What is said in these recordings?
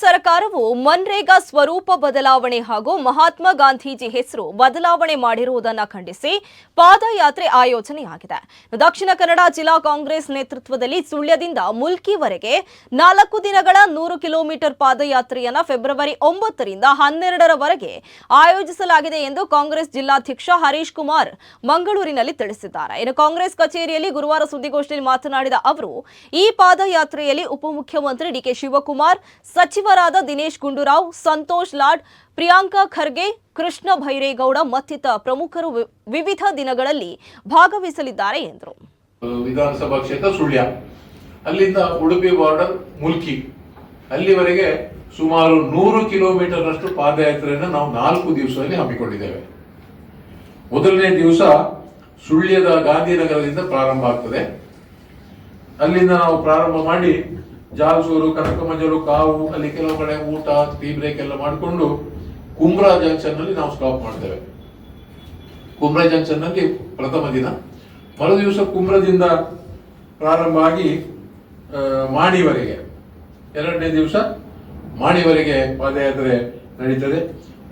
ಸರ್ಕಾರವು ಮನ್ರೇಗಾ ಸ್ವರೂಪ ಬದಲಾವಣೆ ಹಾಗೂ ಮಹಾತ್ಮ ಗಾಂಧೀಜಿ ಹೆಸರು ಬದಲಾವಣೆ ಮಾಡಿರುವುದನ್ನು ಖಂಡಿಸಿ ಪಾದಯಾತ್ರೆ ಆಯೋಜನೆಯಾಗಿದೆ. ದಕ್ಷಿಣ ಕನ್ನಡ ಜಿಲ್ಲಾ ಕಾಂಗ್ರೆಸ್ ನೇತೃತ್ವದಲ್ಲಿ ಸುಳ್ಯದಿಂದ ಮುಲ್ಕಿವರೆಗೆ 4 ದಿನಗಳ 100 ಕಿಲೋಮೀಟರ್ ಪಾದಯಾತ್ರೆಯನ್ನು ಫೆಬ್ರವರಿ 9 ರಿಂದ 12ರವರೆಗೆ ಆಯೋಜಿಸಲಾಗಿದೆ ಎಂದು ಕಾಂಗ್ರೆಸ್ ಜಿಲ್ಲಾಧ್ಯಕ್ಷ ಹರೀಶ್ ಕುಮಾರ್ ಮಂಗಳೂರಿನಲ್ಲಿ ತಿಳಿಸಿದ್ದಾರೆ. ಇನ್ನು ಕಾಂಗ್ರೆಸ್ ಕಚೇರಿಯಲ್ಲಿ ಗುರುವಾರ ಸುದ್ದಿಗೋಷ್ಠಿಯಲ್ಲಿ ಮಾತನಾಡಿದ ಅವರು, ಈ ಪಾದಯಾತ್ರೆಯಲ್ಲಿ ಉಪಮುಖ್ಯಮಂತ್ರಿ ಡಿಕೆ ಶಿವಕುಮಾರ್, ಸಚಿವರಾದ ದಿನೇಶ್ ಗುಂಡೂರಾವ್, ಸಂತೋಷ್ ಲಾಡ್, ಪ್ರಿಯಾಂಕಾ ಖರ್ಗೆ, ಕೃಷ್ಣ ಭೈರೇಗೌಡ ಮತ್ತಿತರ ಪ್ರಮುಖರು ವಿವಿಧ ದಿನಗಳಲ್ಲಿ ಭಾಗವಹಿಸಲಿದ್ದಾರೆ ಎಂದರು. ವಿಧಾನಸಭಾ ಕ್ಷೇತ್ರ ಸುಳ್ಯ, ಅಲ್ಲಿಂದ ಉಡುಪಿ ಬಾರ್ಡರ್ ಮುಲ್ಕಿ, ಅಲ್ಲಿವರೆಗೆ ಸುಮಾರು 100 ಕಿಲೋಮೀಟರ್ ನಷ್ಟು ಪಾದಯಾತ್ರೆಯನ್ನು ನಾವು 4 ದಿವಸದಲ್ಲಿ ಹಮ್ಮಿಕೊಂಡಿದ್ದೇವೆ. ಮೊದಲನೇ ದಿವಸ ಸುಳ್ಯದ ಗಾಂಧಿನಗರದಿಂದ ಪ್ರಾರಂಭ ಆಗ್ತದೆ. ಅಲ್ಲಿಂದ ನಾವು ಪ್ರಾರಂಭ ಮಾಡಿ ಜಾಲ್ಸೂರು, ಕನಕಮಂಜಲು, ಕಾವು, ಅಲ್ಲಿ ಕೆಲವು ಕಡೆ ಊಟ, ಟೀ ಬ್ರೇಕ್ ಎಲ್ಲ ಮಾಡಿಕೊಂಡು ಕುಮ್ರಾ ಜಂಕ್ಷನ್ ನಲ್ಲಿ ನಾವು ಸ್ಟಾಪ್ ಮಾಡ್ತೇವೆ. ಕುಮ್ರಾ ಜಂಕ್ಷನ್ ನಲ್ಲಿ ಪ್ರಥಮ ದಿನ. ಮರು ದಿವಸ ಕುಮ್ರದಿಂದ ಪ್ರಾರಂಭ ಆಗಿ ಮಾಣಿವರೆಗೆ, ಎರಡನೇ ದಿವಸ ಮಾಣಿವರೆಗೆ ಪಾದಯಾತ್ರೆ ನಡೀತದೆ.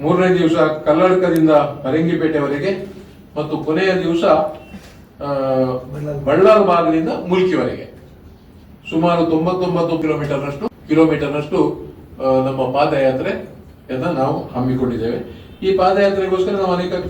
ಮೂರನೇ ದಿವಸ ಕಲ್ಲಡ್ಕದಿಂದ ಪರಂಗಿಪೇಟೆವರೆಗೆ ಮತ್ತು ಕೊನೆಯ ದಿವಸ ಬಳ್ಳಾಲ್ ಬಾಗಿಲಿಂದ ಮುಲ್ಕಿವರೆಗೆ ಸುಮಾರು 99 ಕಿಲೋಮೀಟರ್ನಷ್ಟು ನಮ್ಮ ಪಾದಯಾತ್ರೆಯನ್ನ ನಾವು ಹಮ್ಮಿಕೊಂಡಿದ್ದೇವೆ. ಈ ಪಾದಯಾತ್ರೆಗೋಸ್ಕರ ನಾವು ಅನೇಕ